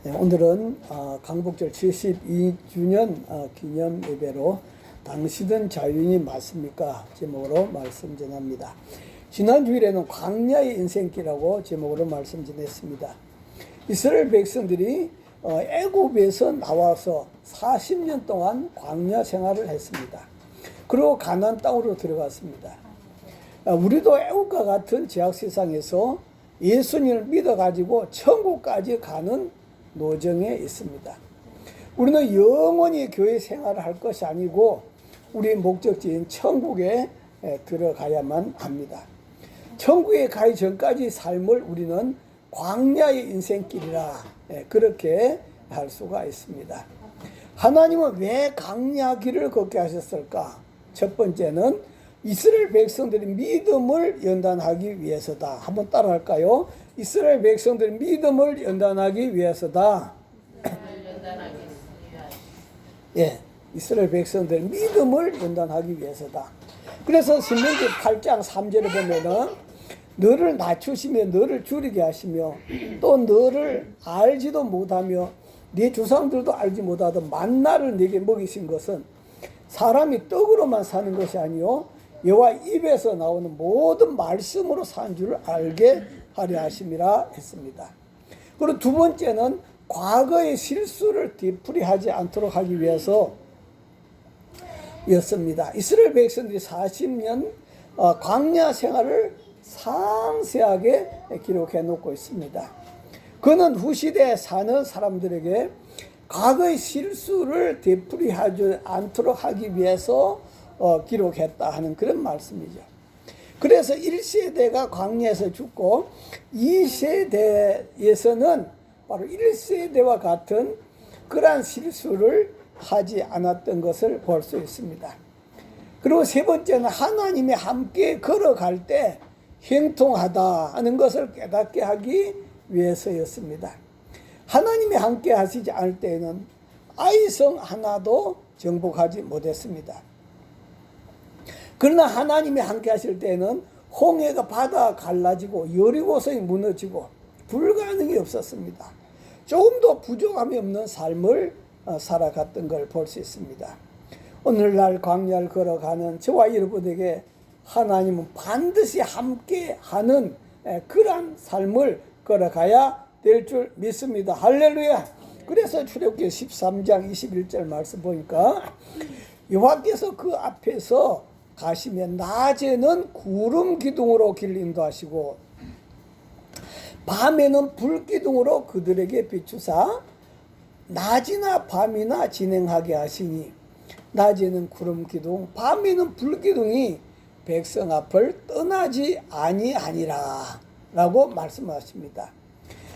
오늘은 강복절 72주년 기념 예배로 당신은 자유인이 맞습니까? 제목으로 말씀 전합니다. 지난 주일에는 광야의 인생길이라고 제목으로 말씀 전했습니다. 이스라엘 백성들이 애굽에서 나와서 40년 동안 광야 생활을 했습니다. 그리고 가나안 땅으로 들어갔습니다. 우리도 애굽과 같은 제약 세상에서 예수님을 믿어가지고 천국까지 가는 노정에 있습니다. 우리는 영원히 교회 생활을 할 것이 아니고 우리의 목적지인 천국에 들어가야만 합니다. 천국에 가기 전까지 삶을 우리는 광야의 인생길이라 그렇게 할 수가 있습니다. 하나님은 왜 광야 길을 걷게 하셨을까? 첫 번째는 이스라엘 백성들이 믿음을 연단하기 위해서다. 한번 따라할까요? 이스라엘 백성들이 믿음을 연단하기 위해서다. 예, 이스라엘 백성들이 믿음을 연단하기 위해서다. 그래서 신명기 8장 3절에 보면은 너를 낮추시며 너를 줄이게 하시며 또 너를 알지도 못하며 네 조상들도 알지 못하던 만나를 네게 먹이신 것은 사람이 떡으로만 사는 것이 아니요 여호와 입에서 나오는 모든 말씀으로 사는 줄 알게 하려 하심이라 했습니다. 그리고 두 번째는 과거의 실수를 되풀이하지 않도록 하기 위해서 였습니다. 이스라엘 백성들이 40년 광야 생활을 상세하게 기록해 놓고 있습니다. 그는 후시대에 사는 사람들에게 과거의 실수를 되풀이하지 않도록 하기 위해서 기록했다 하는 그런 말씀이죠. 그래서 1세대가 광야에서 죽고 2세대에서는 바로 1세대와 같은 그러한 실수를 하지 않았던 것을 볼 수 있습니다. 그리고 세 번째는 하나님이 함께 걸어갈 때 형통하다 하는 것을 깨닫게 하기 위해서였습니다. 하나님이 함께 하시지 않을 때에는 아이성 하나도 정복하지 못했습니다. 그러나 하나님이 함께 하실 때는 홍해가 바다 갈라지고 여리고성이 무너지고 불가능이 없었습니다. 조금도 부족함이 없는 삶을 살아갔던 걸 볼 수 있습니다. 오늘날 광야를 걸어가는 저와 여러분에게 하나님은 반드시 함께하는 그러한 삶을 걸어가야 될 줄 믿습니다. 할렐루야. 그래서 출애굽기 13장 21절 말씀 보니까 여호와께서 그 앞에서 가시면 낮에는 구름 기둥으로 길 인도하시고 밤에는 불 기둥으로 그들에게 비추사 낮이나 밤이나 진행하게 하시니 낮에는 구름 기둥 밤에는 불 기둥이 백성 앞을 떠나지 아니하니라 라고 말씀하십니다.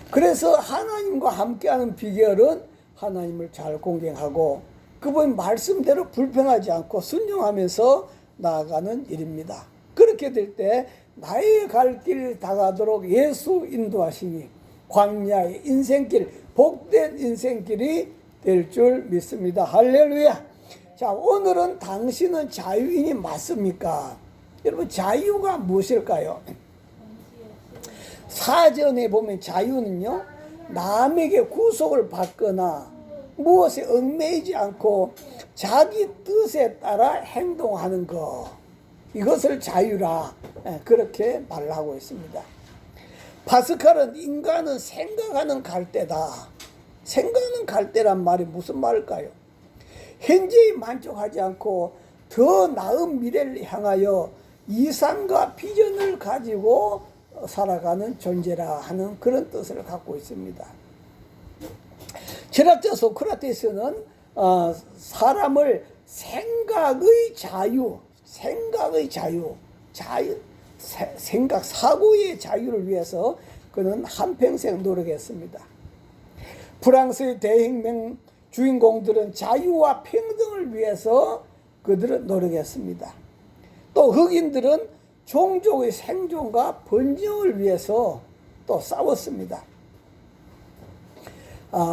그래서 하나님과 함께하는 비결은 하나님을 잘 공경하고 그분 말씀대로 불평하지 않고 순종하면서 나아가는 일입니다. 그렇게 될 때 나의 갈 길 다가도록 예수 인도하시니 광야의 인생길 복된 인생길이 될 줄 믿습니다. 할렐루야. 자, 오늘은 당신은 자유인이 맞습니까? 여러분, 자유가 무엇일까요? 사전에 보면 자유는요 남에게 구속을 받거나 무엇에 얽매이지 않고 자기 뜻에 따라 행동하는 것, 이것을 자유라 그렇게 말하고 있습니다. 파스칼은 인간은 생각하는 갈대다. 생각하는 갈대란 말이 무슨 말일까요? 현재에 만족하지 않고 더 나은 미래를 향하여 이상과 비전을 가지고 살아가는 존재라 하는 그런 뜻을 갖고 있습니다. 철학자 소크라테스는 사람을 생각의 자유, 생각, 사고의 자유를 위해서 그는 한평생 노력했습니다. 프랑스의 대혁명 주인공들은 자유와 평등을 위해서 그들은 노력했습니다. 또 흑인들은 종족의 생존과 번영을 위해서 또 싸웠습니다.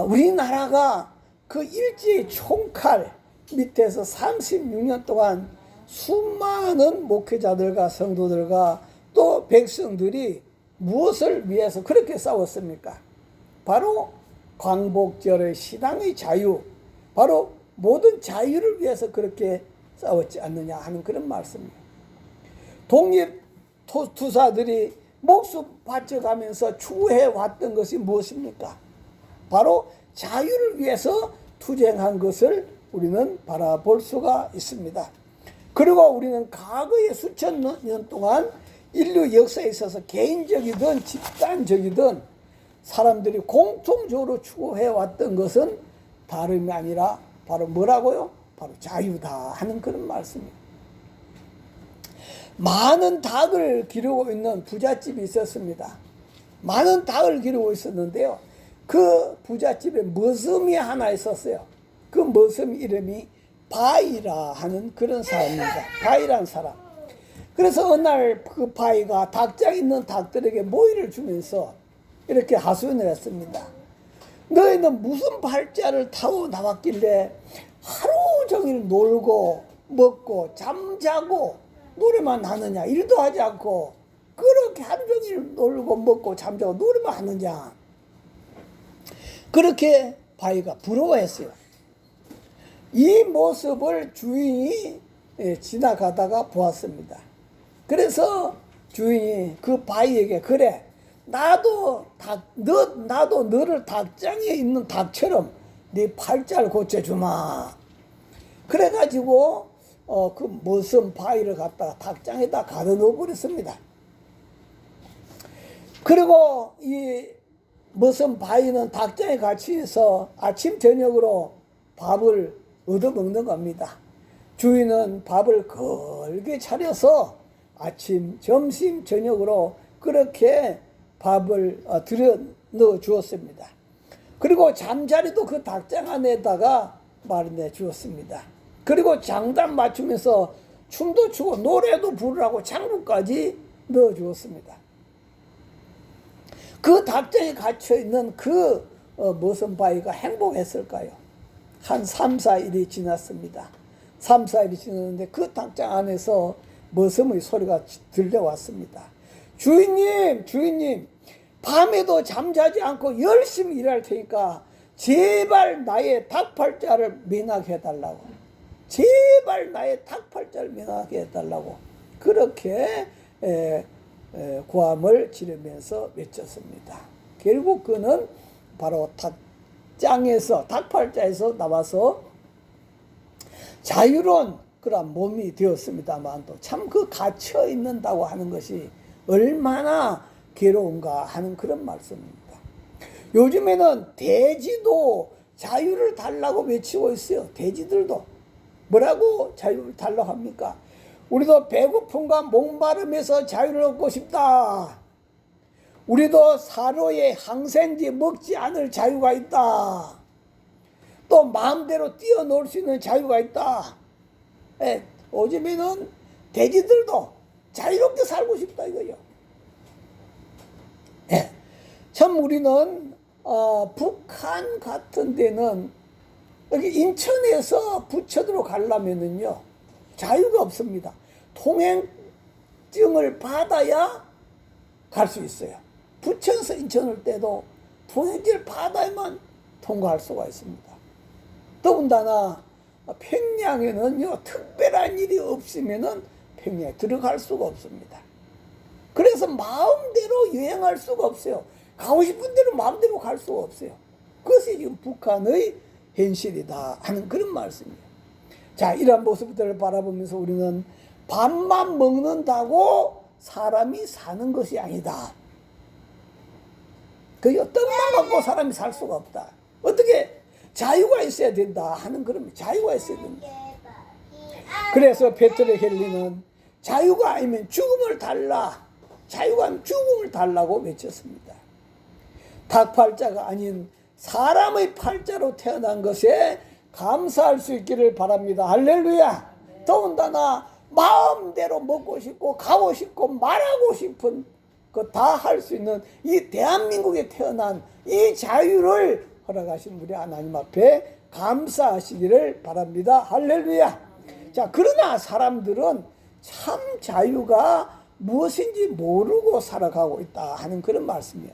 우리나라가 그 일제의 총칼 밑에서 36년 동안 수많은 목회자들과 성도들과 또 백성들이 무엇을 위해서 그렇게 싸웠습니까? 바로 광복절의 신앙의 자유, 바로 모든 자유를 위해서 그렇게 싸웠지 않느냐 하는 그런 말씀이에요. 독립투사들이 목숨 바쳐가면서 추구해 왔던 것이 무엇입니까? 바로 자유를 위해서 투쟁한 것을 우리는 바라볼 수가 있습니다. 그리고 우리는 과거의 수천 년 동안 인류 역사에 있어서 개인적이든 집단적이든 사람들이 공통적으로 추구해 왔던 것은 다름이 아니라 바로 뭐라고요? 바로 자유다 하는 그런 말씀입니다. 많은 닭을 기르고 있는 부잣집이 있었습니다. 많은 닭을 기르고 있었는데요. 그 부잣집에 머슴이 하나 있었어요. 그 머슴 이름이 바이라 하는 그런 사람입니다. 바이라는 사람. 그래서 어느 날 그 바이가 닭장 있는 닭들에게 모이를 주면서 이렇게 하소연을 했습니다. 너희는 무슨 발자를 타고 나왔길래 하루 종일 놀고 먹고 잠자고 노래만 하느냐, 일도 하지 않고 그렇게 하루 종일 놀고 먹고 잠자고 노래만 하느냐. 그렇게 바위가 부러워했어요. 이 모습을 주인이 지나가다가 보았습니다. 그래서 주인이 그 바위에게, 그래, 나도 너를 닭장에 있는 닭처럼 네 팔자를 고쳐주마. 그래가지고 그 머슴 바위를 갖다가 닭장에다 가둬 넣어버렸습니다. 그리고 이 머슴 바위는 닭장에 같이 있어 아침 저녁으로 밥을 얻어먹는 겁니다. 주인은 밥을 걸게 차려서 아침, 점심, 저녁으로 그렇게 밥을 들여 넣어 주었습니다. 그리고 잠자리도 그 닭장 안에다가 마련해 주었습니다. 그리고 장단 맞추면서 춤도 추고 노래도 부르라고 장구까지 넣어 주었습니다. 그 닭장에 갇혀있는 그 머슴 바위가 행복했을까요? 한 3, 4일이 지났습니다. 3, 4일이 지났는데 그 닭장 안에서 머슴의 소리가 들려왔습니다. 주인님, 밤에도 잠자지 않고 열심히 일할 테니까 제발 나의 닭팔자를 면하게 해달라고. 제발 나의 닭팔자를 면하게 해달라고. 그렇게 고함을 지르면서 외쳤습니다. 결국 그는 바로 닭장에서, 닭팔자에서 나와서 자유로운 그런 몸이 되었습니다만 또 참 그 갇혀 있는다고 하는 것이 얼마나 괴로운가 하는 그런 말씀입니다. 요즘에는 돼지도 자유를 달라고 외치고 있어요. 돼지들도 뭐라고 자유를 달라고 합니까? 우리도 배고픔과 목마름에서 자유를 얻고 싶다. 우리도 사로에 항생제 먹지 않을 자유가 있다. 또 마음대로 뛰어놀 수 있는 자유가 있다. 요즘에는 돼지들도 자유롭게 살고 싶다 이거요. 참 우리는 북한 같은 데는 여기 인천에서 부천으로 가려면은요 자유가 없습니다. 통행증을 받아야 갈 수 있어요. 부천에서 인천을 때도 통행증을 받아야만 통과할 수가 있습니다. 더군다나 평양에는요 특별한 일이 없으면은 평양에 들어갈 수가 없습니다. 그래서 마음대로 여행할 수가 없어요. 가고 싶은 대로 마음대로 갈 수가 없어요. 그것이 지금 북한의 현실이다 하는 그런 말씀이에요. 자, 이러한 모습들을 바라보면서 우리는 밥만 먹는다고 사람이 사는 것이 아니다. 그 떡만 먹고 사람이 살 수가 없다. 어떻게 자유가 있어야 된다 하는 그런 자유가 있어야 된다. 그래서 페트레 헬리는 자유가 아니면 죽음을 달라. 자유가 아니면 죽음을 달라고 외쳤습니다. 닭팔자가 아닌 사람의 팔자로 태어난 것에 감사할 수 있기를 바랍니다. 할렐루야. 더군다나 마음대로 먹고 싶고 가고 싶고 말하고 싶은 그 다 할 수 있는 이 대한민국에 태어난 이 자유를 허락하신 우리 하나님 앞에 감사하시기를 바랍니다. 할렐루야. 자, 그러나 사람들은 참 자유가 무엇인지 모르고 살아가고 있다 하는 그런 말씀이에요.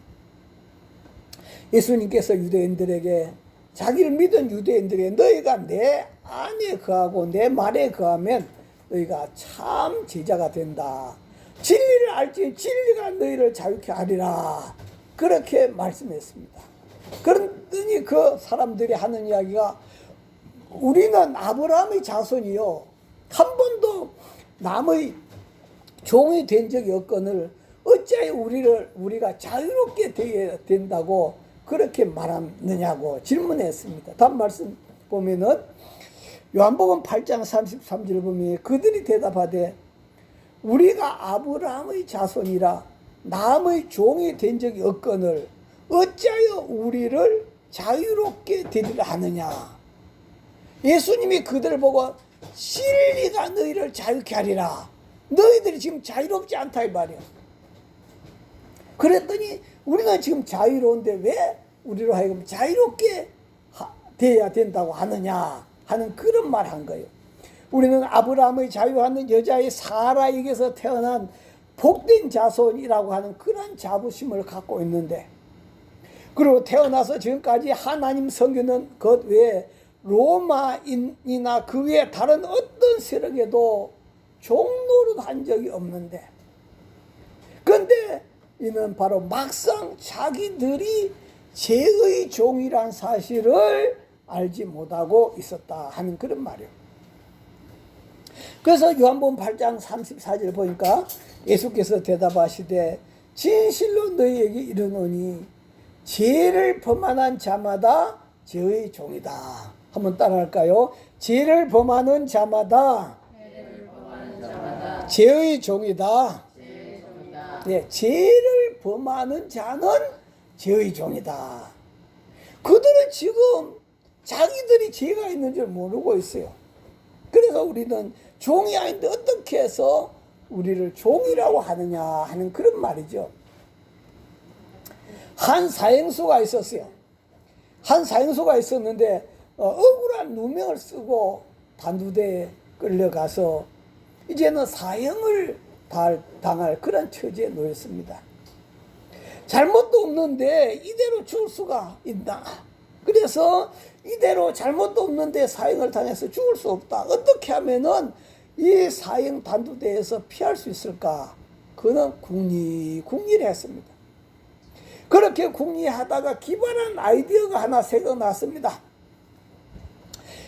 예수님께서 유대인들에게 자기를 믿은 유대인들에게 너희가 내 안에 거하고 내 말에 거하면 너희가 참 제자가 된다. 진리를 알지 진리가 너희를 자유케 하리라. 그렇게 말씀했습니다. 그러더니 그 사람들이 하는 이야기가 우리는 아브라함의 자손이요 한 번도 남의 종이 된 적이 없거늘 어찌하여 우리가 자유롭게 되어야 된다고 그렇게 말하느냐고 질문했습니다. 다음 말씀 보면은 요한복음 8장 33절 보면 그들이 대답하되 우리가 아브라함의 자손이라 남의 종이 된 적이 없거늘 어찌하여 우리를 자유롭게 되리라 하느냐. 예수님이 그들을 보고 진리가 너희를 자유케 하리라. 너희들이 지금 자유롭지 않다 이 말이야. 그랬더니 우리가 지금 자유로운데 왜 우리로 하여금 자유롭게 돼야 된다고 하느냐 하는 그런 말 한 거예요. 우리는 아브라함의 자유하는 여자의 사라에게서 태어난 복된 자손이라고 하는 그런 자부심을 갖고 있는데, 그리고 태어나서 지금까지 하나님 섬기는 것 외에 로마인이나 그 외에 다른 어떤 세력에도 종노릇 한 적이 없는데, 그런데 이는 바로 막상 자기들이 죄의 종이란 사실을 알지 못하고 있었다 하는 그런 말이에요. 그래서 요한복음 8장 34절 보니까 예수께서 대답하시되 진실로 너희에게 이르노니 죄를 범하는 자마다 죄의 종이다. 한번 따라할까요? 죄를 범하는 자마다 죄의 종이다. 네, 죄를 범하는 자는 죄의 종이다. 그들은 지금 자기들이 죄가 있는 줄 모르고 있어요. 그래서 우리는 종이 아닌데 어떻게 해서 우리를 종이라고 하느냐 하는 그런 말이죠. 한 사형수가 있었어요. 한 사형수가 있었는데 억울한 누명을 쓰고 단두대에 끌려가서 이제는 사형을 당할 그런 처지에 놓였습니다. 잘못도 없는데 이대로 죽을 수가 있나? 그래서 이대로 잘못도 없는데 사형을 당해서 죽을 수 없다. 어떻게 하면은 이 사형 단두대에서 피할 수 있을까? 그는 궁리를 했습니다. 그렇게 궁리하다가 기발한 아이디어가 하나 생각났습니다.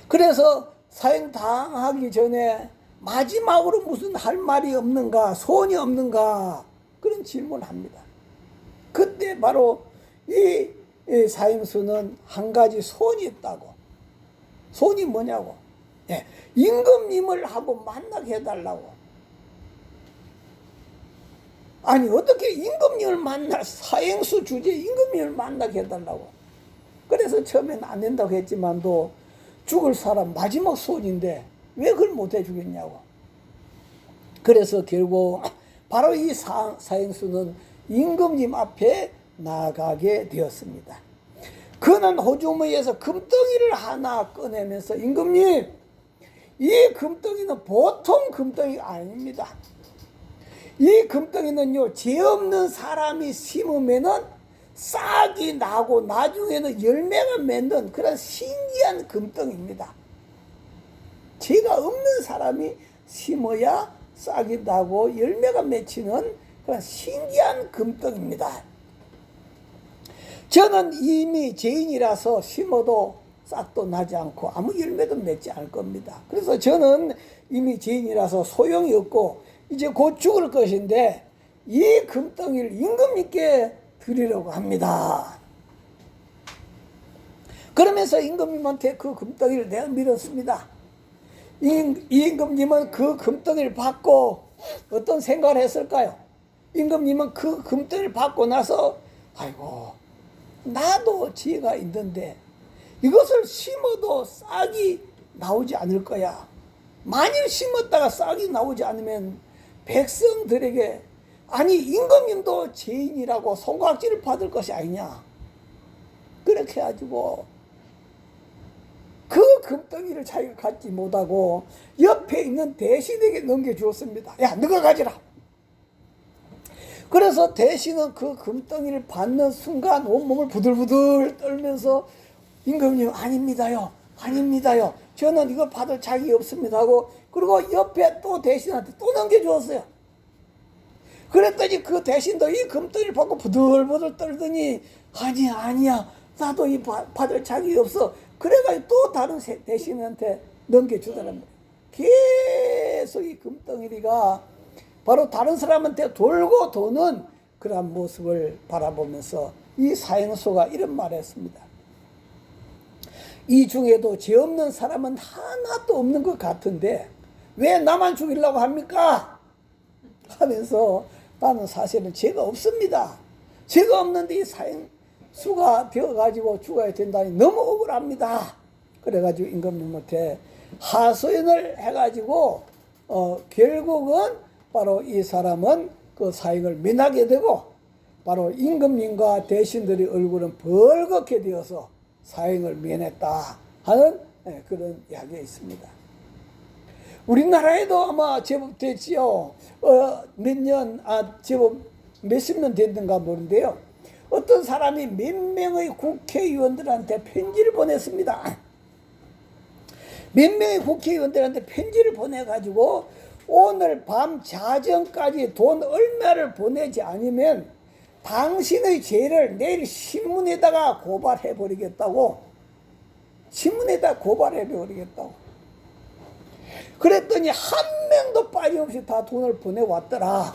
그래서 사형 당하기 전에 마지막으로 무슨 할 말이 없는가, 소원이 없는가, 그런 질문을 합니다. 그때 바로 이 사형수는 한 가지 소원이 있다고. 소원이 뭐냐고. 예, 임금님을 하고 만나게 해달라고. 아니 어떻게 임금님을 사형수 주제에 임금님을 만나게 해달라고. 그래서 처음엔 안 된다고 했지만도 죽을 사람 마지막 소원인데 왜 그걸 못 해주겠냐고. 그래서 결국 바로 이 사형수는 임금님 앞에 나가게 되었습니다. 그는 호주머니에서 금덩이를 하나 꺼내면서 임금님, 이 금덩이는 보통 금덩이가 아닙니다. 이 금덩이는요, 죄 없는 사람이 심으면은 싹이 나고 나중에는 열매가 맺는 그런 신기한 금덩이입니다. 죄가 없는 사람이 심어야 싹이 나고 열매가 맺히는 그런 신기한 금덩이입니다. 저는 이미 죄인이라서 심어도 싹도 나지 않고 아무 열매도 맺지 않을 겁니다. 그래서 저는 이미 죄인이라서 소용이 없고 이제 곧 죽을 것인데 이 금덩이를 임금님께 드리려고 합니다. 그러면서 임금님한테 그 금덩이를 내가 밀었습니다. 이 임금님은 그 금덩이를 받고 어떤 생각을 했을까요? 임금님은 그 금덩이를 받고 나서 아이고 나도 죄가 있는데 이것을 심어도 싹이 나오지 않을 거야. 만일 심었다가 싹이 나오지 않으면 백성들에게 아니 임금님도 죄인이라고 손가락질을 받을 것이 아니냐. 그렇게 해가지고 그 금덩이를 자기가 갖지 못하고 옆에 있는 대신에게 넘겨주었습니다. 야 너가 가지라. 그래서 대신은 그 금덩이를 받는 순간 온몸을 부들부들 떨면서 임금님 아닙니다요. 아닙니다요. 저는 이걸 받을 자격이 없습니다 하고 그리고 옆에 또 대신한테 또 넘겨주었어요. 그랬더니 그 대신도 이 금덩이를 받고 부들부들 떨더니 아니야 나도 이 받을 자격이 없어. 그래가지고 또 다른 대신한테 넘겨주더란 말이에요. 계속 이 금덩이가 바로 다른 사람한테 돌고 도는 그러한 모습을 바라보면서 이 사형수가 이런 말을 했습니다. 이 중에도 죄 없는 사람은 하나도 없는 것 같은데 왜 나만 죽이려고 합니까? 하면서 나는 사실은 죄가 없습니다. 죄가 없는데 이 사형수가 되어가지고 죽어야 된다니 너무 억울합니다. 그래가지고 임금님한테 하소연을 해가지고 결국은 바로 이 사람은 그 사형을 면하게 되고 바로 임금님과 대신들의 얼굴은 벌겋게 되어서 사형을 면했다 하는 그런 이야기가 있습니다. 우리나라에도 아마 제법 됐지요. 제법 몇십 년 됐는가 모르는데요. 어떤 사람이 몇 명의 국회의원들한테 편지를 보냈습니다. 몇 명의 국회의원들한테 편지를 보내가지고 오늘 밤 자정까지 돈 얼마를 보내지 않으면 당신의 죄를 내일 신문에다가 고발해버리겠다고. 신문에다 고발해버리겠다고. 그랬더니 한 명도 빠짐없이 다 돈을 보내왔더라.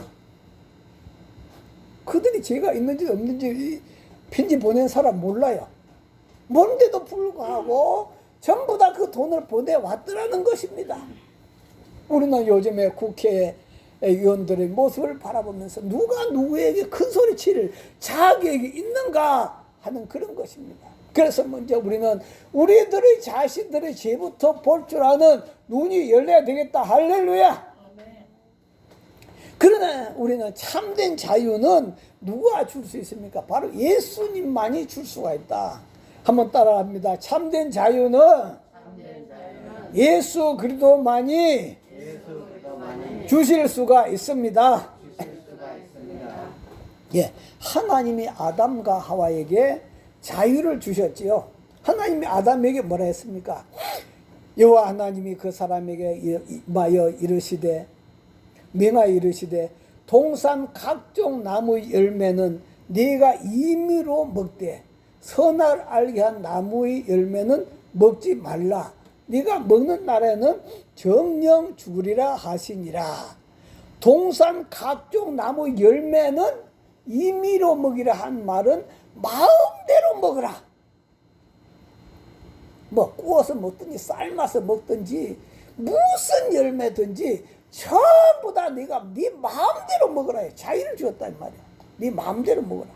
그들이 죄가 있는지 없는지 편지 보낸 사람 몰라요. 모르는데도 불구하고 전부 다 그 돈을 보내왔더라는 것입니다. 우리는 요즘에 국회의원들의 모습을 바라보면서 누가 누구에게 큰 소리칠 자격이 있는가 하는 그런 것입니다. 그래서 먼저 우리는 우리들의 자신들의 죄부터 볼 줄 아는 눈이 열려야 되겠다. 할렐루야. 그러나 우리는 참된 자유는 누가 줄 수 있습니까? 바로 예수님만이 줄 수가 있다. 한번 따라합니다. 참된 자유는 예수 그리스도만이 주실 수가 있습니다. 예, 하나님이 아담과 하와에게 자유를 주셨지요. 하나님이 아담에게 뭐라 했습니까? 여호와 하나님이 그 사람에게 명하여 이르시되 동산 각종 나무의 열매는 네가 임의로 먹되 선악을 알게 한 나무의 열매는 먹지 말라. 네가 먹는 날에는 정령 죽으리라 하시니라. 동산 각종 나무 열매는 임의로 먹이라 한 말은 마음대로 먹으라. 뭐 구워서 먹든지 삶아서 먹든지 무슨 열매든지 전부 다 네가 네 마음대로 먹으라. 자유를 주었단 말이야. 네 마음대로 먹으라.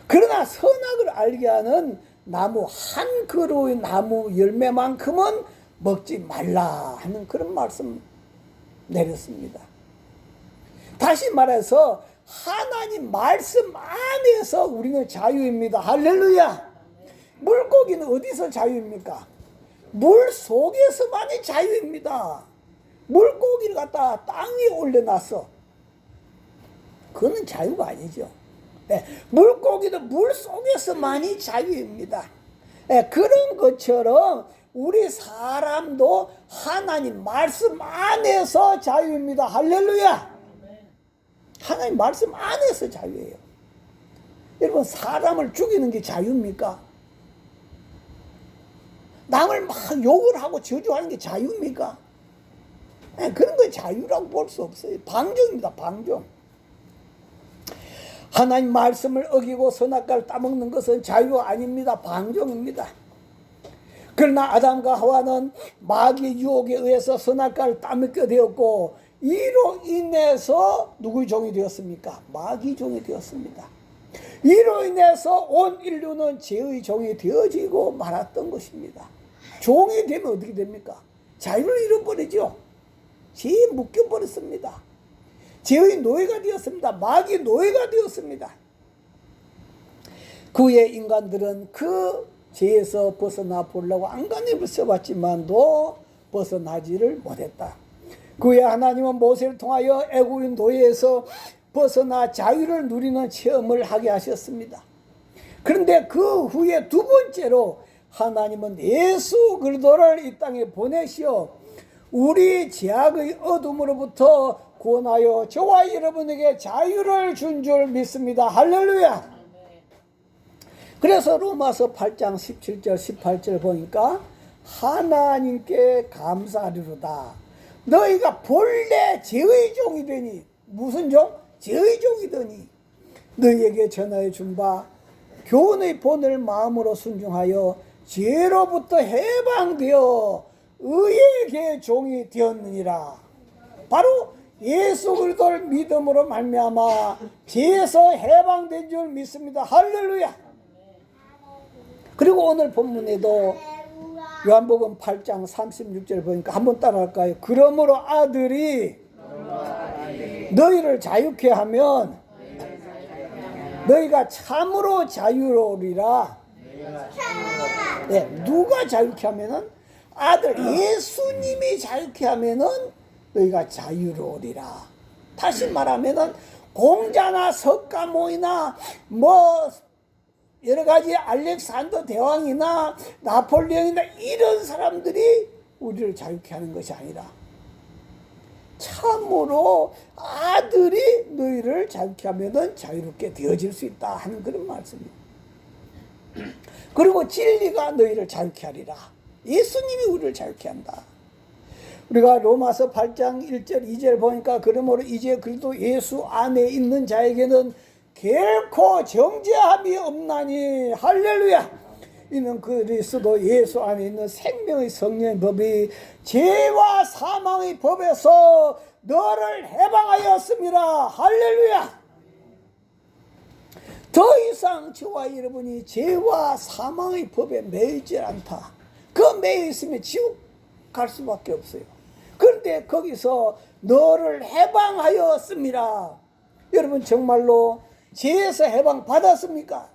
그러나 선악을 알게 하는 나무 한 그루의 나무 열매만큼은 먹지 말라 하는 그런 말씀 내렸습니다. 다시 말해서 하나님 말씀 안에서 우리는 자유입니다. 할렐루야. 물고기는 어디서 자유입니까? 물 속에서만이 자유입니다. 물고기를 갖다 땅 위에 올려놨어. 그거는 자유가 아니죠. 네, 물고기도 물 속에서만이 자유입니다. 네, 그런 것처럼 우리 사람도 하나님 말씀 안에서 자유입니다. 할렐루야. 하나님 말씀 안에서 자유예요. 여러분, 사람을 죽이는 게 자유입니까? 남을 막 욕을 하고 저주하는 게 자유입니까? 네, 그런 거 자유라고 볼 수 없어요. 방종입니다. 방종. 하나님 말씀을 어기고 선악과를 따먹는 것은 자유가 아닙니다. 방종입니다. 그러나 아담과 하와는 마귀의 유혹에 의해서 선악과를 따먹게 되었고 이로 인해서 누구의 종이 되었습니까? 마귀의 종이 되었습니다. 이로 인해서 온 인류는 죄의 종이 되어지고 말았던 것입니다. 종이 되면 어떻게 됩니까? 자유를 잃어버리죠. 죄에 묶여버렸습니다. 죄의 노예가 되었습니다. 마귀의 노예가 되었습니다. 그의 인간들은 그 죄에서 벗어나 보려고 안간힘을 써봤지만도 벗어나지를 못했다. 그의 하나님은 모세를 통하여 애굽인 노예에서 벗어나 자유를 누리는 체험을 하게 하셨습니다. 그런데 그 후에 두 번째로 하나님은 예수 그리스도를 이 땅에 보내시어 우리 죄악의 어둠으로부터 구원하여 저와 여러분에게 자유를 준 줄 믿습니다. 할렐루야. 그래서 로마서 8장 17절 18절 보니까 하나님께 감사하리로다. 너희가 본래 죄의 종이 되니, 무슨 종? 죄의 종이 되니 너희에게 전하여 준 바 교훈의 본을 마음으로 순종하여 죄로부터 해방되어 의에게 종이 되었느니라. 바로 예수 그리스도를 믿음으로 말미암아 죄에서 해방된 줄 믿습니다. 할렐루야. 그리고 오늘 본문에도 요한복음 8장 36절 보니까 한번 따라할까요? 그러므로 아들이 너희를 자유케 하면 너희가 참으로 자유로우리라. 네, 누가 자유케 하면은 아들 예수님이 자유케 하면은 너희가 자유로우리라. 다시 말하면은 공자나 석가모니나 뭐 여러 가지 알렉산더 대왕이나 나폴레옹이나 이런 사람들이 우리를 자유케 하는 것이 아니라 참으로 아들이 너희를 자유케 하면은 자유롭게 되어질 수 있다 하는 그런 말씀입니다. 그리고 진리가 너희를 자유케 하리라. 예수님이 우리를 자유케 한다. 우리가 로마서 8장 1절 2절 보니까 그러므로 이제 그리스도 예수 안에 있는 자에게는 결코 정죄함이 없나니. 할렐루야. 이는 그리스도 예수 안에 있는 생명의 성령의 법이 죄와 사망의 법에서 너를 해방하였습니다. 할렐루야. 더 이상 저와 여러분이 죄와 사망의 법에 매이지 않다. 그 매여 있으면 지옥 갈 수밖에 없어요. 그런데 거기서 너를 해방하였습니다. 여러분 정말로 죄에서 해방 받았습니까?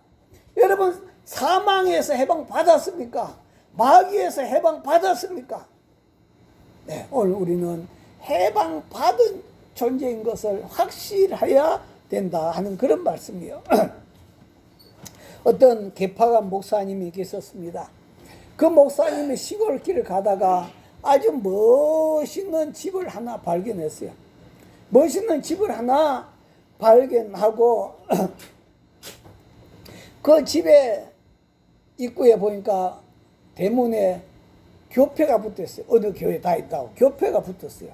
여러분 사망에서 해방 받았습니까? 마귀에서 해방 받았습니까? 네, 오늘 우리는 해방 받은 존재인 것을 확실해야 된다 하는 그런 말씀이에요. 어떤 개파관 목사님이 계셨습니다. 그 목사님이 시골길을 가다가 아주 멋있는 집을 하나 발견했어요. 멋있는 집을 하나 발견하고 그 집에 입구에 보니까 대문에 교패가 붙었어요. 어느 교회 다 있다고 교패가 붙었어요.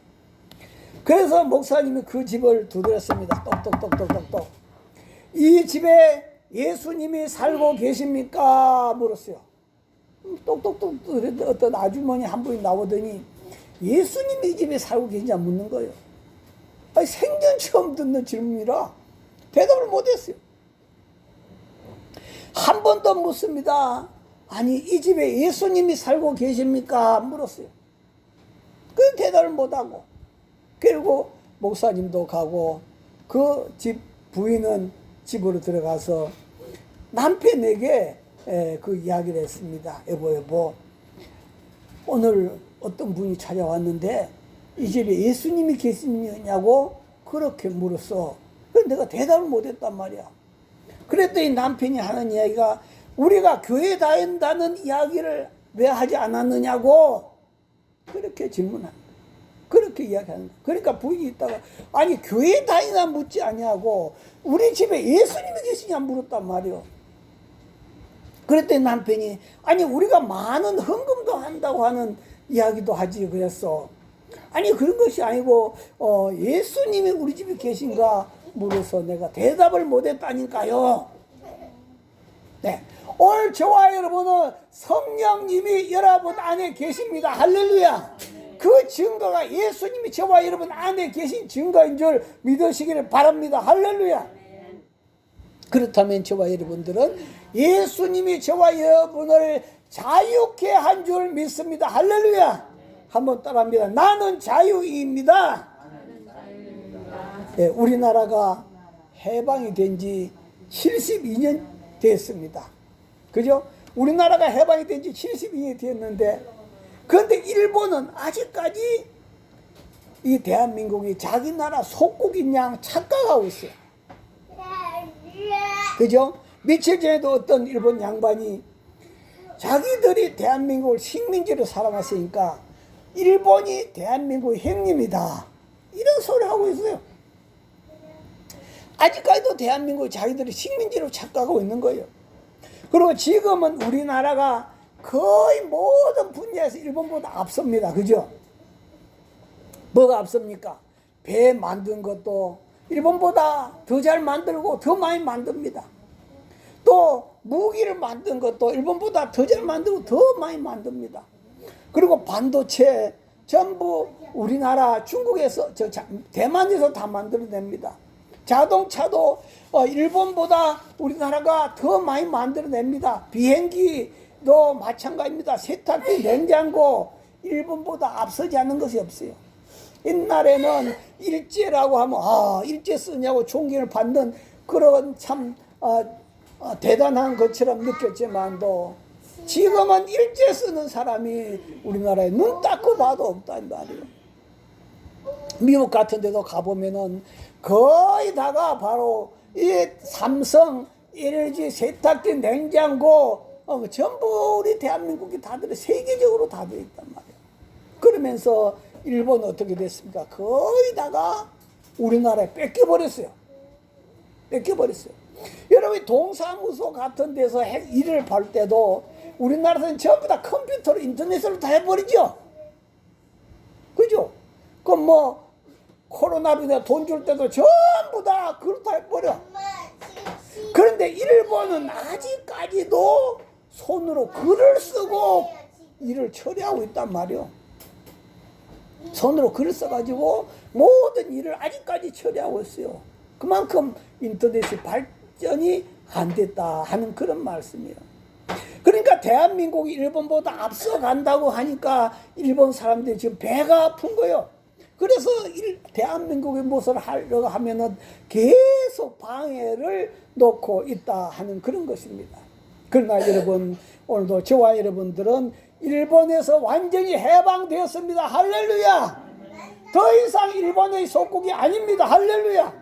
그래서 목사님이 그 집을 두드렸습니다. 똑똑똑똑똑똑. 이 집에 예수님이 살고 계십니까? 물었어요. 똑똑똑 어떤 아주머니 한 분이 나오더니 예수님이 이 집에 살고 계시냐 묻는 거예요. 아니, 생전 처음 듣는 질문이라 대답을 못했어요. 한 번 더 묻습니다. 아니 이 집에 예수님이 살고 계십니까? 물었어요. 그 대답을 못하고 결국 목사님도 가고 그 집 부인은 집으로 들어가서 남편에게 그 이야기를 했습니다. 여보 오늘 어떤 분이 찾아왔는데 이 집에 예수님이 계시냐고 그렇게 물었어. 그래서 내가 대답을 못했단 말이야. 그랬더니 남편이 하는 이야기가 우리가 교회 다닌다는 이야기를 왜 하지 않았느냐고 그렇게 질문한 거야. 그렇게 이야기하는 거야. 그러니까 부인이 있다가 아니 교회 다니나 묻지 않냐고 우리 집에 예수님이 계시냐 물었단 말이야. 그랬더니 남편이 아니 우리가 많은 헌금도 한다고 하는 이야기도 하지 그랬어. 아니 그런 것이 아니고 예수님이 우리 집에 계신가 물어서 내가 대답을 못했다니까요. 네, 오늘 저와 여러분은 성령님이 여러분 안에 계십니다. 할렐루야. 그 증거가 예수님이 저와 여러분 안에 계신 증거인 줄 믿으시기를 바랍니다. 할렐루야. 그렇다면 저와 여러분들은 예수님이 저와 여러분을 자유케 한 줄 믿습니다. 할렐루야. 한번 따라합니다. 나는 자유입니다. 네, 우리나라가 해방이 된 지 72년 됐습니다. 그죠? 우리나라가 해방이 된 지 72년이 됐는데 그런데 일본은 아직까지 이 대한민국이 자기 나라 속국인 양 착각하고 있어요. 그죠? 며칠 전에도 어떤 일본 양반이 자기들이 대한민국을 식민지로 사랑했으니까 일본이 대한민국의 형님이다, 이런 소리 하고 있어요. 아직까지도 대한민국이 자기들이 식민지로 착각하고 있는 거예요. 그리고 지금은 우리나라가 거의 모든 분야에서 일본보다 앞섭니다. 그죠? 뭐가 앞섭니까? 배 만든 것도 일본보다 더 잘 만들고 더 많이 만듭니다. 또 무기를 만든 것도 일본보다 더 잘 만들고 더 많이 만듭니다. 그리고 반도체 전부 우리나라, 중국에서, 대만에서 다 만들어냅니다. 자동차도 일본보다 우리나라가 더 많이 만들어냅니다. 비행기도 마찬가지입니다. 세탁기, 냉장고 일본보다 앞서지 않는 것이 없어요. 옛날에는 일제라고 하면 일제 쓰냐고 존경을 받는 그런 참 대단한 것처럼 느꼈지만도 지금은 일제 쓰는 사람이 우리나라에 눈 닦고 봐도 없다는 말이에요. 미국 같은 데도 가보면은 거의 다가 바로 이 삼성, LG, 세탁기, 냉장고 전부 우리 대한민국이 다 들어, 세계적으로 다 되어 있단 말이에요. 그러면서 일본은 어떻게 됐습니까? 거의 다가 우리나라에 뺏겨버렸어요. 뺏겨버렸어요. 여러분, 동사무소 같은 데서 일을 볼 때도 우리나라에서는 전부 다 컴퓨터로, 인터넷으로 다 해버리죠. 그죠? 그럼 뭐 코로나로 인해 돈 줄 때도 전부 다 그렇다 해버려. 그런데 일본은 아직까지도 손으로 글을 쓰고 일을 처리하고 있단 말이요. 손으로 글을 써가지고 모든 일을 아직까지 처리하고 있어요. 그만큼 인터넷이 발전이 안 됐다 하는 그런 말씀이에요. 그러니까 대한민국이 일본보다 앞서간다고 하니까 일본 사람들이 지금 배가 아픈 거예요. 그래서 대한민국의 무엇을 하려고 하면은 계속 방해를 놓고 있다 하는 그런 것입니다. 그러나 여러분, 오늘도 저와 여러분들은 일본에서 완전히 해방되었습니다. 할렐루야! 더 이상 일본의 속국이 아닙니다. 할렐루야!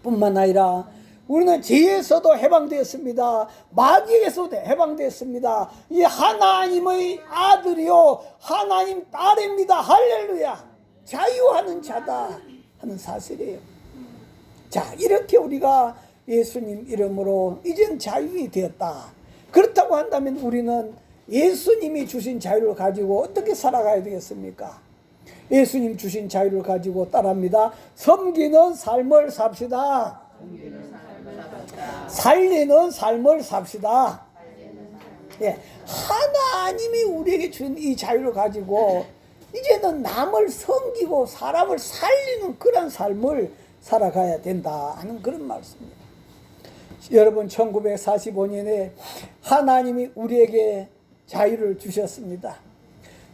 뿐만 아니라 우리는 죄에서도 해방되었습니다. 마귀에서도 해방되었습니다. 이 하나님의 아들이요, 하나님 딸입니다. 할렐루야! 자유하는 자다 하는 사실이에요. 자, 이렇게 우리가 예수님 이름으로 이젠 자유이 되었다. 그렇다고 한다면 우리는 예수님이 주신 자유를 가지고 어떻게 살아가야 되겠습니까? 예수님 주신 자유를 가지고 따라합니다. 섬기는 삶을 삽시다. 살리는 삶을 삽시다. 예, 하나님이 우리에게 준 이 자유를 가지고 이제는 남을 섬기고 사람을 살리는 그런 삶을 살아가야 된다 하는 그런 말씀입니다. 여러분, 1945년에 하나님이 우리에게 자유를 주셨습니다.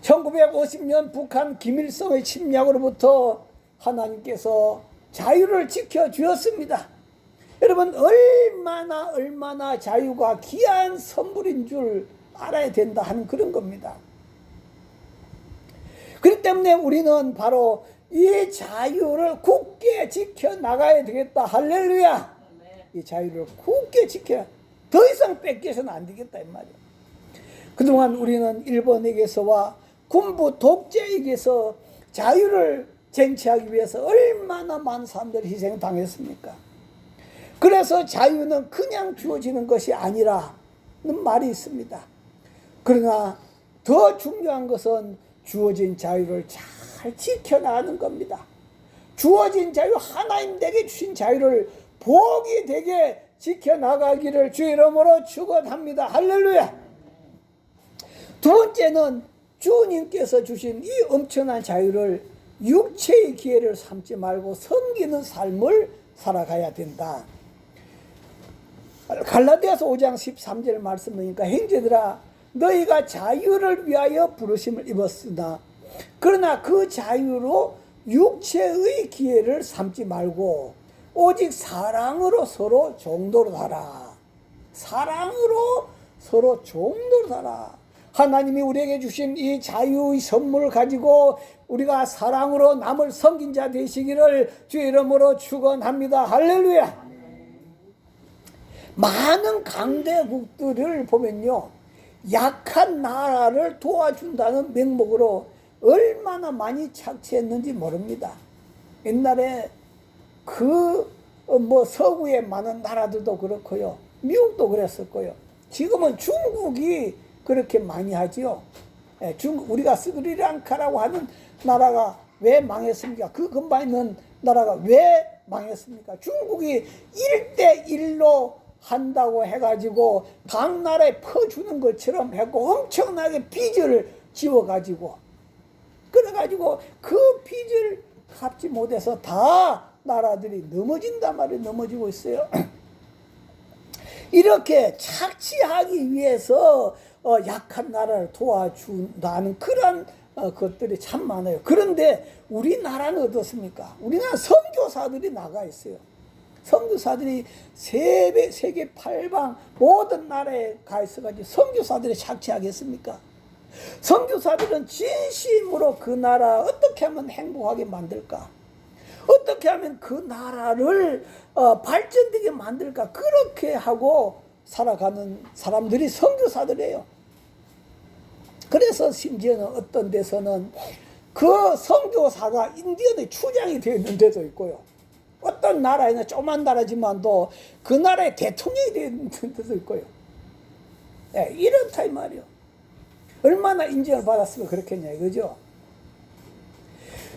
1950년 북한 김일성의 침략으로부터 하나님께서 자유를 지켜주었습니다. 여러분, 얼마나 자유가 귀한 선물인 줄 알아야 된다 하는 그런 겁니다. 그렇기 때문에 우리는 바로 이 자유를 굳게 지켜나가야 되겠다. 할렐루야! 이 자유를 굳게 지켜, 더 이상 뺏겨서는 안 되겠다 이 말이에요. 그동안 우리는 일본에게서와 군부 독재에게서 자유를 쟁취하기 위해서 얼마나 많은 사람들이 희생당했습니까? 그래서 자유는 그냥 주어지는 것이 아니라는 말이 있습니다. 그러나 더 중요한 것은 주어진 자유를 잘 지켜나가는 겁니다. 주어진 자유, 하나님 내게 주신 자유를 복이 되게 지켜나가기를 주 이름으로 축원합니다. 할렐루야. 두 번째는 주님께서 주신 이 엄청난 자유를 육체의 기회를 삼지 말고 섬기는 삶을 살아가야 된다. 갈라디아서 5장 13절 말씀 보니까, 형제들아 너희가 자유를 위하여 부르심을 입었으나 그러나 그 자유로 육체의 기회를 삼지 말고 오직 사랑으로 서로 종노릇하라. 사랑으로 서로 종노릇하라. 하나님이 우리에게 주신 이 자유의 선물을 가지고 우리가 사랑으로 남을 섬긴 자 되시기를 주의 이름으로 축원합니다. 할렐루야. 많은 강대국들을 보면요, 약한 나라를 도와준다는 명목으로 얼마나 많이 착취했는지 모릅니다. 옛날에 서구의 많은 나라들도 그렇고요, 미국도 그랬었고요. 지금은 중국이 그렇게 많이 하지요. 우리가 스리랑카라고 하는 나라가 왜 망했습니까? 그 근방에 있는 나라가 왜 망했습니까? 중국이 1대1로 한다고 해가지고 각 나라에 퍼주는 것처럼 했고 엄청나게 빚을 지어가지고 그래가지고 그 빚을 갚지 못해서 다 나라들이 넘어진단 말이에요. 넘어지고 있어요. 이렇게 착취하기 위해서 약한 나라를 도와준다는 그런 것들이 참 많아요. 그런데 우리나라는 어떻습니까? 우리나라 선교사들이 나가 있어요. 선교사들이 세계 8방 모든 나라에 가 있어가지고 선교사들이 착취하겠습니까? 선교사들은 진심으로 그 나라 어떻게 하면 행복하게 만들까? 어떻게 하면 그 나라를 발전되게 만들까? 그렇게 하고 살아가는 사람들이 선교사들이에요. 그래서 심지어는 어떤 데서는 그 선교사가 인디언의 추장이 되어 있는 데도 있고요. 어떤 나라에는 조그만 나라지만도 그 나라의 대통령이 되어 있는 데도 있고요. 이렇다 이 말이요. 얼마나 인정을 받았으면 그렇겠냐 이거죠.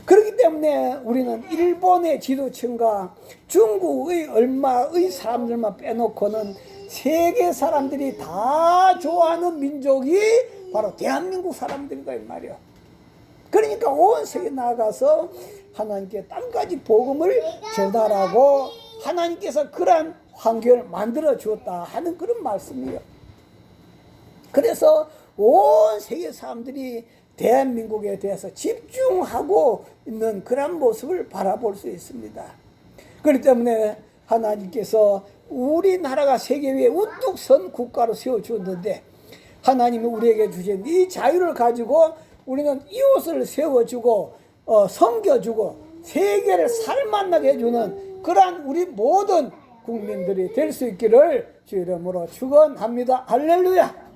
그렇기 때문에 우리는 일본의 지도층과 중국의 얼마의 사람들만 빼놓고는 세계 사람들이 다 좋아하는 민족이 바로 대한민국 사람들이다 이 말이야. 그러니까 온 세계 나가서 하나님께 땅까지 복음을 전달하고 하나님께서 그러한 환경을 만들어 주었다 하는 그런 말씀이에요. 그래서 온 세계 사람들이 대한민국에 대해서 집중하고 있는 그런 모습을 바라볼 수 있습니다. 그렇기 때문에 하나님께서 우리나라가 세계 위에 우뚝 선 국가로 세워주었는데 하나님이 우리에게 주신 이 자유를 가지고 우리는 이웃을 세워주고 섬겨주고 세계를 살만나게 해주는 그러한 우리 모든 국민들이 될 수 있기를 주 이름으로 축원합니다. 할렐루야.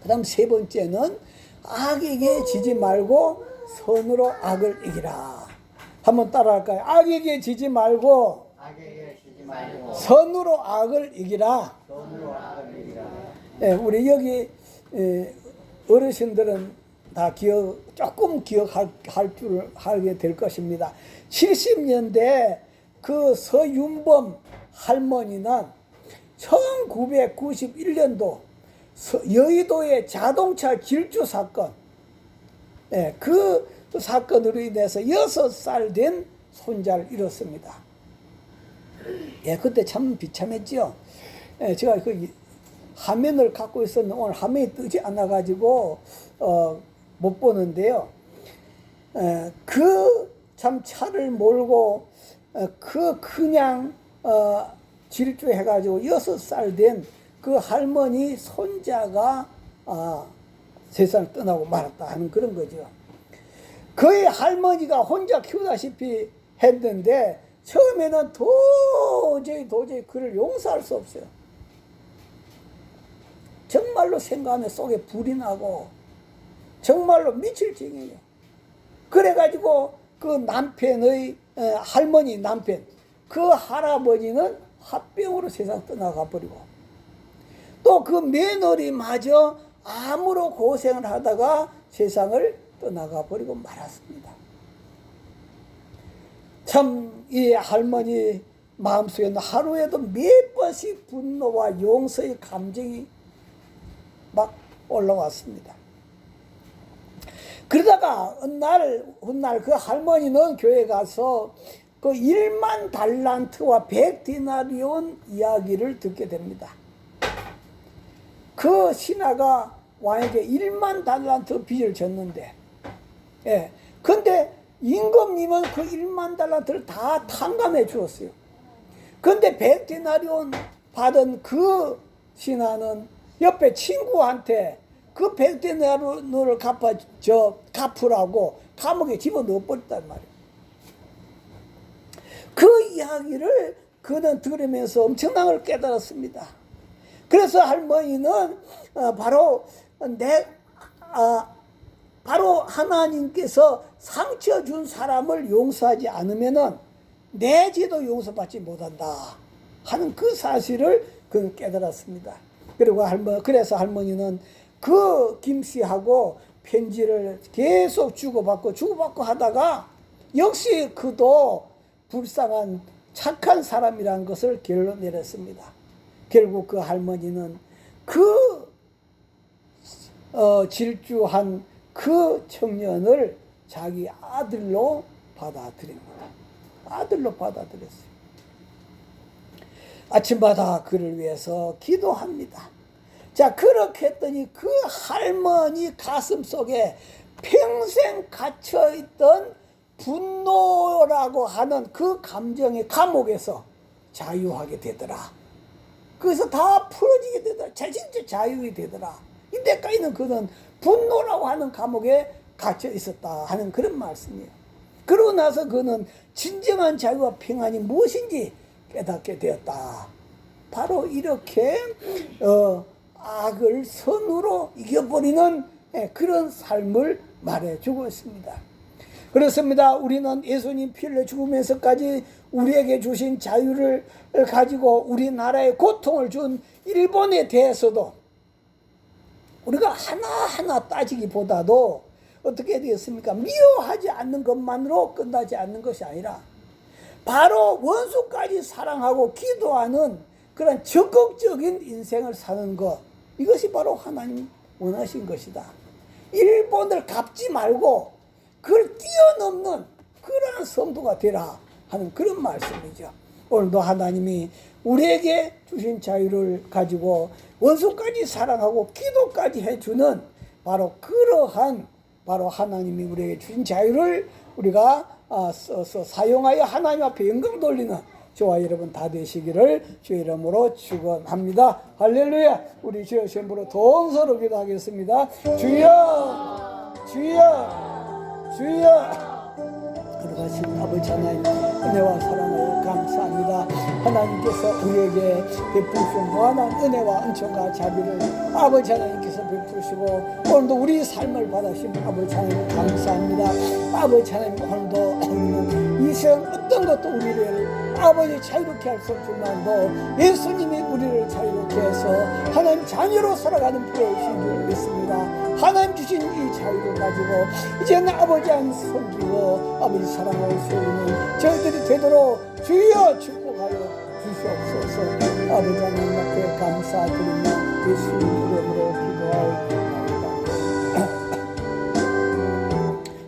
그 다음 세 번째는 악에게 지지 말고 선으로 악을 이기라. 한번 따라할까요? 악에게 지지 말고 선으로 악을 이기라. 우리 여기 어르신들은 다 조금 기억할 줄 알게 될 것입니다. 70년대 그 서윤범 할머니는 1991년도 여의도의 자동차 질주 사건, 그 사건으로 인해서 6살 된 손자를 잃었습니다. 그때 참 비참했죠. 제가 그 화면을 갖고 있었는데 오늘 화면이 뜨지 않아가지고 못 보는데요. 그 참 차를 몰고 그냥 질주해가지고 6살 된 그 할머니 손자가 세상을 떠나고 말았다 하는 그런 거죠. 그의 할머니가 혼자 키우다시피 했는데 처음에는 도저히 그를 용서할 수 없어요. 정말로 생각하면 속에 불이 나고 정말로 미칠 지경이에요. 그래가지고 그 남편의 할머니 남편 그 할아버지는 화병으로 세상 떠나가 버리고 또 그 며느리마저 암으로 고생을 하다가 세상을 떠나가 버리고 말았습니다. 참 이 할머니 마음속에는 하루에도 몇 번씩 분노와 용서의 감정이 막 올라왔습니다. 그러다가 훗날 그 할머니는 교회 가서 그 1만 달란트와 100디나리온 이야기를 듣게 됩니다. 그 신하가 왕에게 1만 달란트 빚을 졌는데, 근데 임금님은 그 1만 달란트를 다 탕감해 주었어요. 근데 100디나리온 받은 그 신하는 옆에 친구한테 그 100데나리온을 갚으라고 감옥에 집어넣어 버렸단 말이에요. 그 이야기를 그는 들으면서 엄청난 걸 깨달았습니다. 그래서 할머니는 바로 하나님께서 상처 준 사람을 용서하지 않으면은 내 죄도 용서받지 못한다 하는 그 사실을 그는 깨달았습니다. 그래서 할머니는 그 김씨하고 편지를 계속 주고받고 하다가 역시 그도 불쌍한 착한 사람이라는 것을 결론 내렸습니다. 결국 그 할머니는 질주한 그 청년을 자기 아들로 받아들입니다. 아들로 받아들였어요. 아침마다 그를 위해서 기도합니다. 자, 그렇게 했더니 그 할머니 가슴 속에 평생 갇혀있던 분노라고 하는 그 감정의 감옥에서 자유하게 되더라. 그래서 다 풀어지게 되더라. 진짜 자유가 되더라. 이때까지는 그는 분노라고 하는 감옥에 갇혀 있었다 하는 그런 말씀이에요. 그러고 나서 그는 진정한 자유와 평안이 무엇인지 깨닫게 되었다. 바로 이렇게 악을 선으로 이겨버리는 그런 삶을 말해주고 있습니다. 그렇습니다. 우리는 예수님 피 흘려 죽으면서까지 우리에게 주신 자유를 가지고 우리나라에 고통을 준 일본에 대해서도 우리가 하나하나 따지기보다도 어떻게 되었습니까? 미워하지 않는 것만으로 끝나지 않는 것이 아니라 바로 원수까지 사랑하고 기도하는 그런 적극적인 인생을 사는 것, 이것이 바로 하나님 원하신 것이다. 일본을 갚지 말고 그걸 뛰어넘는 그러한 성도가 되라 하는 그런 말씀이죠. 오늘도 하나님이 우리에게 주신 자유를 가지고 원수까지 사랑하고 기도까지 해주는 바로 그러한 바로 하나님이 우리에게 주신 자유를 우리가 써서 사용하여 하나님 앞에 영광 돌리는 저와 여러분 다 되시기를 주의 이름으로 축원합니다. 할렐루야. 우리 주여 전부로 동서로 기도하겠습니다. 주여 주여 주여. 거룩하신 아버지 하나님 은혜와 사랑을 감사합니다. 하나님께서 우리에게 베푸신 무한한 은혜와 은총과 자비를 아버지 하나님께서 베푸시고 오늘도 우리 삶을 받으신 아버지 하나님 감사합니다. 아버지 하나님 오늘도 우리는 이 세상 어떤 것도 우리를 아버지 자유롭게 할 수 없지만도 예수님이 우리를 자유롭게 해서 하나님 자녀로 살아가는 부러우신 줄 믿습니다. 하나님 주신 이 자유를 가지고 이제는 아버지 안 섬기고 아버지 사랑할 수 있는 저희들이 되도록 주여 축복하여 주시옵소서. 아버지 하나님 앞에 감사드리며 예수님 이름으로 기도하옵나이다.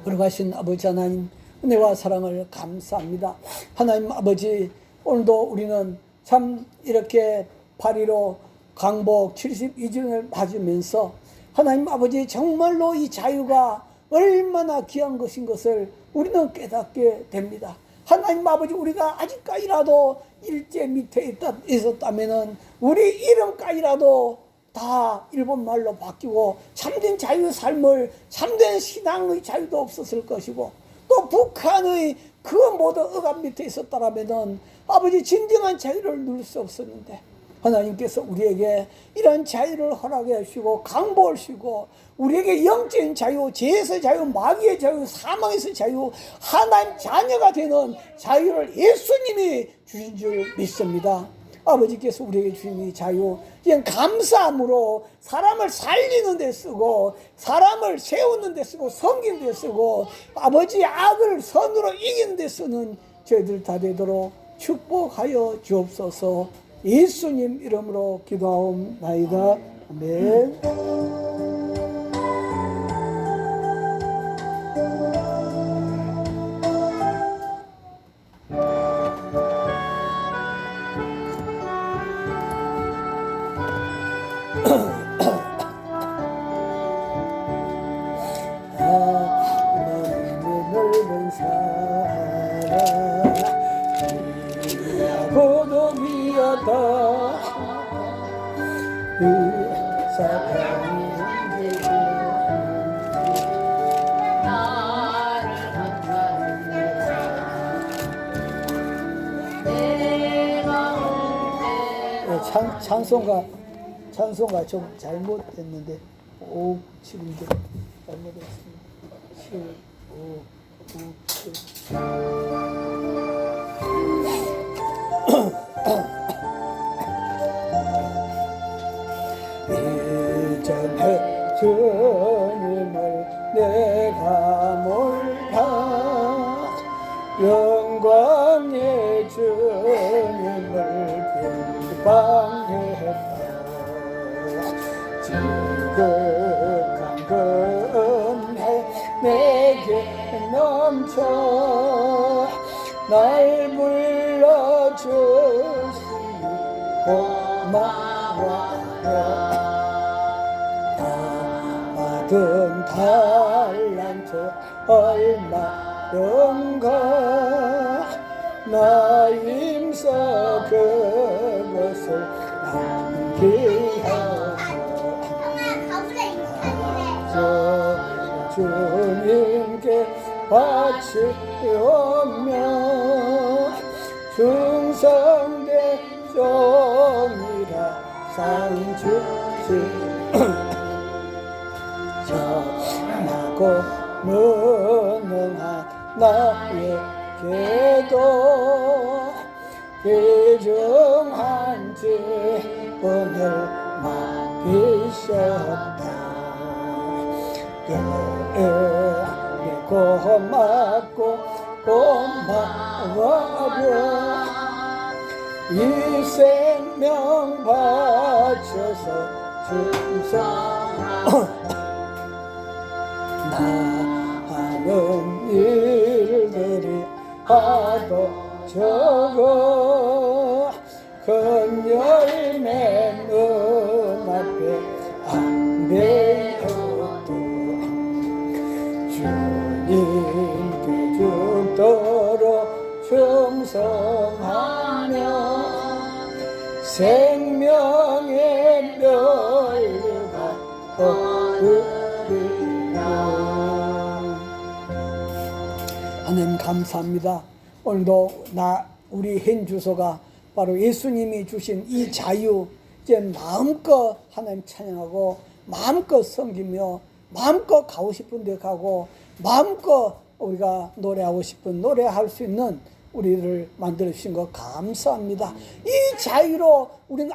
거룩하신 아버지 하나님 은혜와 사랑을 감사합니다. 하나님 아버지 오늘도 우리는 참 이렇게 8.15 강복 72주년을 맞으면서 하나님 아버지 정말로 이 자유가 얼마나 귀한 것인 것을 우리는 깨닫게 됩니다. 하나님 아버지 우리가 아직까지라도 일제 밑에 있었다면 우리 이름까지라도 다 일본말로 바뀌고 참된 자유의 삶을 참된 신앙의 자유도 없었을 것이고 또 북한의 그 모든 억압 밑에 있었다면 아버지 진정한 자유를 누릴 수 없었는데 하나님께서 우리에게 이런 자유를 허락해 주시고 강보해 주시고 우리에게 영적인 자유, 죄에서 자유, 마귀의 자유, 사망에서 자유, 하나님 자녀가 되는 자유를 예수님이 주신 줄 믿습니다. 아버지께서 우리에게 주신 이 자유 이제 감사함으로 사람을 살리는 데 쓰고 사람을 세우는 데 쓰고 섬기는 데 쓰고 아버지의 악을 선으로 이기는 데 쓰는 저희들 다 되도록 축복하여 주옵소서. 예수님 이름으로 기도하옵나이다. 아멘. 고독이었다 그 사랑이 찬송가 좀 잘못됐는데 5, 7인데 잘못했습니다. 7, 5, 9, 7. 이전에 주님을 내가 몰라 영광의 주님을 비방했다. 지극한 은혜 내게 넘쳐 날 불러주시니 고마워요. 받은 달란트 얼마인가 나 임서 그것을 남기어서 주님께 바치오며 충성된 종이라 상 주시 전하고 무능한 나에게도 귀중한 직분을 맡기셨다. 고맙고 고마워요. 이 생명 바쳐서 충성 많은 일들이 하도 적어 큰 열매 눈앞에 안 배어도 주님께 죽도록 충성하며 생명의 멸류가 하나님 감사합니다. 오늘도 우리 현 주소가 바로 예수님이 주신 이 자유, 이제 마음껏 하나님 찬양하고 마음껏 섬기며 마음껏 가고 싶은 데 가고 마음껏 우리가 노래하고 싶은 노래할 수 있는 우리를 만들어 주신 거 감사합니다. 이 자유로 우리는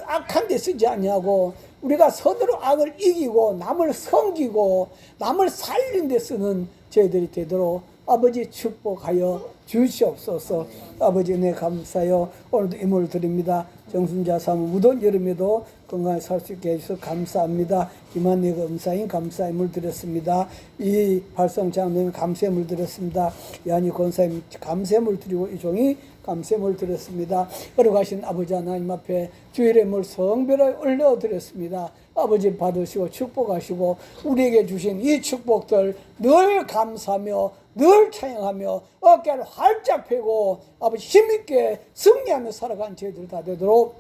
악한 데 쓰지 아니하고 우리가 서로 악을 이기고 남을 섬기고 남을 살린 데 쓰는 저희들이 되도록 아버지 축복하여 주시옵소서. 아버지 은혜 감사요. 오늘도 예물을 드립니다. 정순자 사무 무더운 여름에도 건강히 살 수 있게 해주셔서 감사합니다. 김한내가 음사인 감사 예물 드렸습니다. 이 발성장로님 감사 예물 드렸습니다. 이한이 권사님 감사 예물 드리고 이 종이 감사 예물 드렸습니다. 걸어가신 아버지 하나님 앞에 주일의 예물 성별을 올려드렸습니다. 아버지 받으시고 축복하시고 우리에게 주신 이 축복들 늘 감사하며 늘 찬양하며 어깨를 활짝 펴고 아버지 힘있게 승리하며 살아간 저희들 다 되도록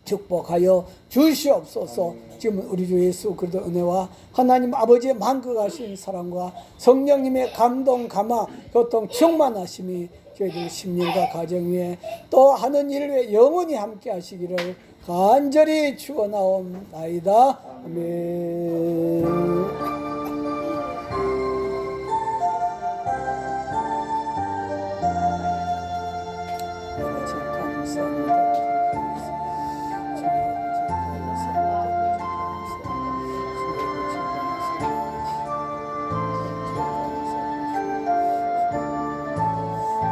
축복하여 주시옵소서. 지금 우리 주 예수 그리스도 은혜와 하나님 아버지의 만극하신 사랑과 성령님의 감동 감화 교통 충만하심이 저희들 심령과 가정 위에 또 하는 일 위에 영원히 함께 하시기를 간절히 축원하옵나이다. 아멘.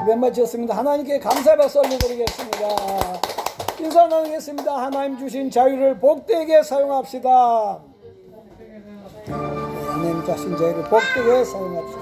왼 마쳤습니다. 하나님께 감사의 박수 올려드리겠습니다. 인사 나누겠습니다. 하나님 주신 자유를 복되게 사용합시다. 하나님 자신 자유를 복되게 사용합시다.